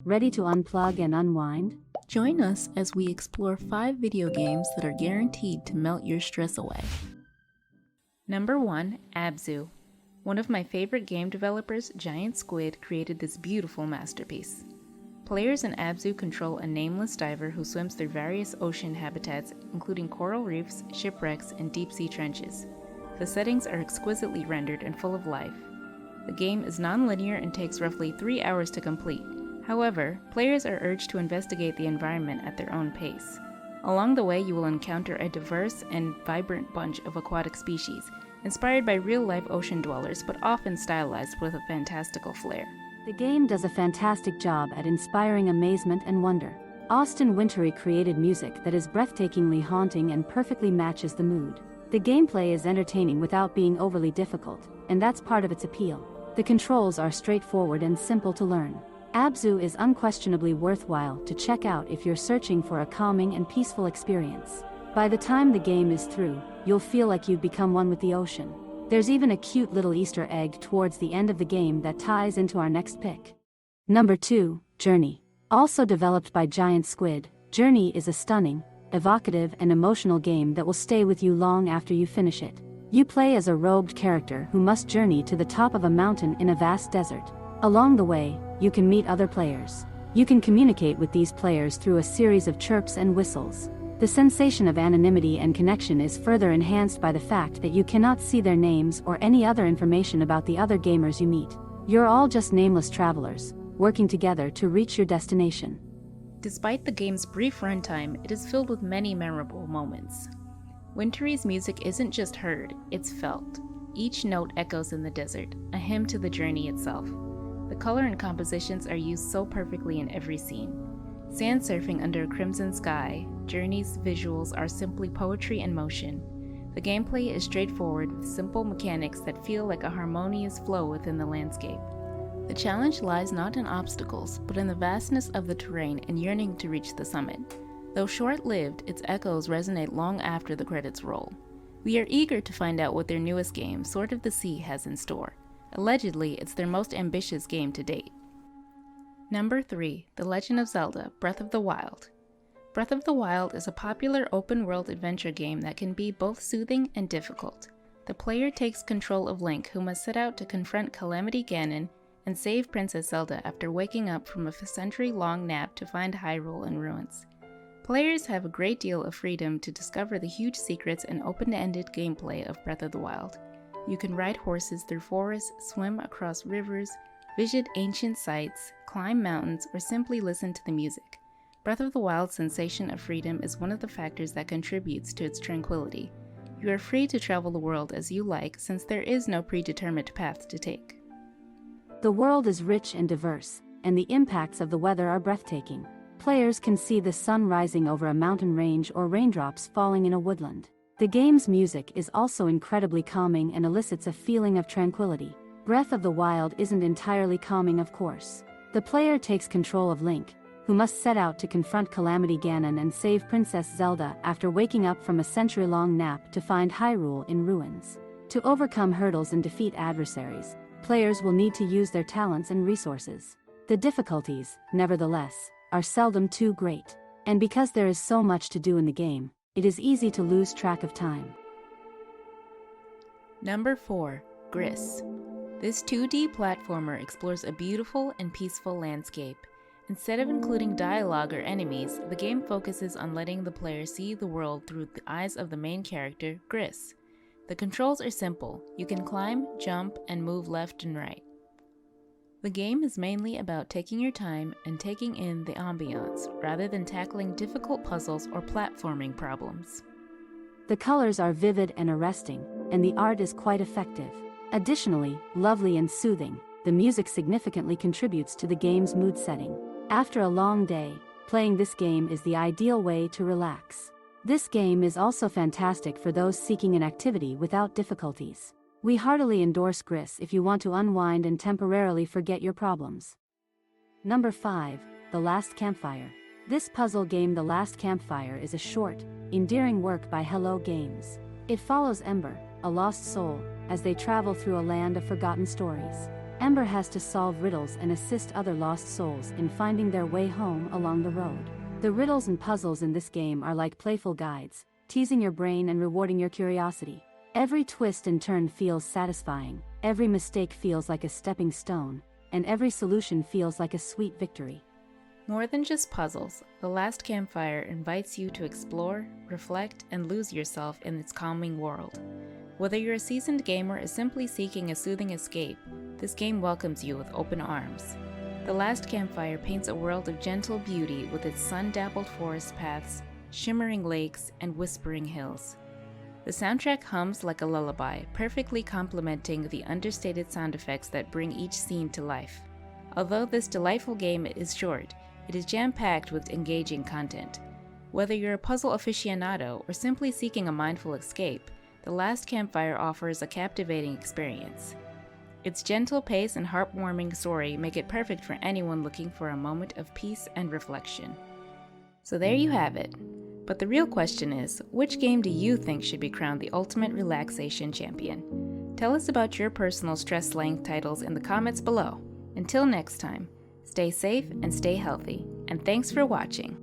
Ready to unplug and unwind? Join us as we explore 5 video games that are guaranteed to melt your stress away. Number 1, ABZU. One of my favorite game developers, Giant Squid, created this beautiful masterpiece. Players in ABZU control a nameless diver who swims through various ocean habitats, including coral reefs, shipwrecks, and deep-sea trenches. The settings are exquisitely rendered and full of life. The game is non-linear and takes roughly 3 hours to complete. However, players are urged to investigate the environment at their own pace. Along the way, you will encounter a diverse and vibrant bunch of aquatic species, inspired by real-life ocean dwellers but often stylized with a fantastical flair. The game does a fantastic job at inspiring amazement and wonder. Austin Wintory created music that is breathtakingly haunting and perfectly matches the mood. The gameplay is entertaining without being overly difficult, and that's part of its appeal. The controls are straightforward and simple to learn. ABZU is unquestionably worthwhile to check out if you're searching for a calming and peaceful experience. By the time the game is through, you'll feel like you've become one with the ocean. There's even a cute little Easter egg towards the end of the game that ties into our next pick. Number 2, Journey. Also developed by Giant Squid, Journey is a stunning, evocative and emotional game that will stay with you long after you finish it. You play as a robed character who must journey to the top of a mountain in a vast desert. Along the way, you can meet other players. You can communicate with these players through a series of chirps and whistles. The sensation of anonymity and connection is further enhanced by the fact that you cannot see their names or any other information about the other gamers you meet. You're all just nameless travelers, working together to reach your destination. Despite the game's brief runtime, it is filled with many memorable moments. Wintory's music isn't just heard, it's felt. Each note echoes in the desert, a hymn to the journey itself. The color and compositions are used so perfectly in every scene. Sand surfing under a crimson sky, Journey's visuals are simply poetry in motion. The gameplay is straightforward with simple mechanics that feel like a harmonious flow within the landscape. The challenge lies not in obstacles, but in the vastness of the terrain and yearning to reach the summit. Though short-lived, its echoes resonate long after the credits roll. We are eager to find out what their newest game, Sword of the Sea, has in store. Allegedly, it's their most ambitious game to date. Number 3, The Legend of Zelda: Breath of the Wild. Breath of the Wild is a popular open-world adventure game that can be both soothing and difficult. The player takes control of Link, who must set out to confront Calamity Ganon and save Princess Zelda after waking up from a century-long nap to find Hyrule in ruins. Players have a great deal of freedom to discover the huge secrets and open-ended gameplay of Breath of the Wild. You can ride horses through forests, swim across rivers, visit ancient sites, climb mountains, or simply listen to the music. Breath of the Wild's sensation of freedom is one of the factors that contributes to its tranquility. You are free to travel the world as you like, since there is no predetermined path to take. The world is rich and diverse, and the impacts of the weather are breathtaking. Players can see the sun rising over a mountain range or raindrops falling in a woodland. The game's music is also incredibly calming and elicits a feeling of tranquility. Breath of the Wild isn't entirely calming, of course. The player takes control of Link, who must set out to confront Calamity Ganon and save Princess Zelda after waking up from a century-long nap to find Hyrule in ruins. To overcome hurdles and defeat adversaries, players will need to use their talents and resources. The difficulties, nevertheless, are seldom too great. And because there is so much to do in the game, it is easy to lose track of time. Number 4, Gris. This 2D platformer explores a beautiful and peaceful landscape. Instead of including dialogue or enemies, the game focuses on letting the player see the world through the eyes of the main character, Gris. The controls are simple. You can climb, jump, and move left and right. The game is mainly about taking your time and taking in the ambiance, rather than tackling difficult puzzles or platforming problems. The colors are vivid and arresting, and the art is quite effective. Additionally, lovely and soothing, the music significantly contributes to the game's mood setting. After a long day, playing this game is the ideal way to relax. This game is also fantastic for those seeking an activity without difficulties. We heartily endorse Gris if you want to unwind and temporarily forget your problems. Number 5, The Last Campfire. This puzzle game, The Last Campfire, is a short, endearing work by Hello Games. It follows Ember, a lost soul, as they travel through a land of forgotten stories. Ember has to solve riddles and assist other lost souls in finding their way home along the road. The riddles and puzzles in this game are like playful guides, teasing your brain and rewarding your curiosity. Every twist and turn feels satisfying, every mistake feels like a stepping stone, and every solution feels like a sweet victory. More than just puzzles, The Last Campfire invites you to explore, reflect, and lose yourself in its calming world. Whether you're a seasoned gamer or simply seeking a soothing escape, this game welcomes you with open arms. The Last Campfire paints a world of gentle beauty with its sun-dappled forest paths, shimmering lakes, and whispering hills. The soundtrack hums like a lullaby, perfectly complementing the understated sound effects that bring each scene to life. Although this delightful game is short, it is jam-packed with engaging content. Whether you're a puzzle aficionado or simply seeking a mindful escape, The Last Campfire offers a captivating experience. Its gentle pace and heartwarming story make it perfect for anyone looking for a moment of peace and reflection. So there you have it. But the real question is, which game do you think should be crowned the ultimate relaxation champion? Tell us about your personal stress-slaying titles in the comments below. Until next time, stay safe and stay healthy, and thanks for watching.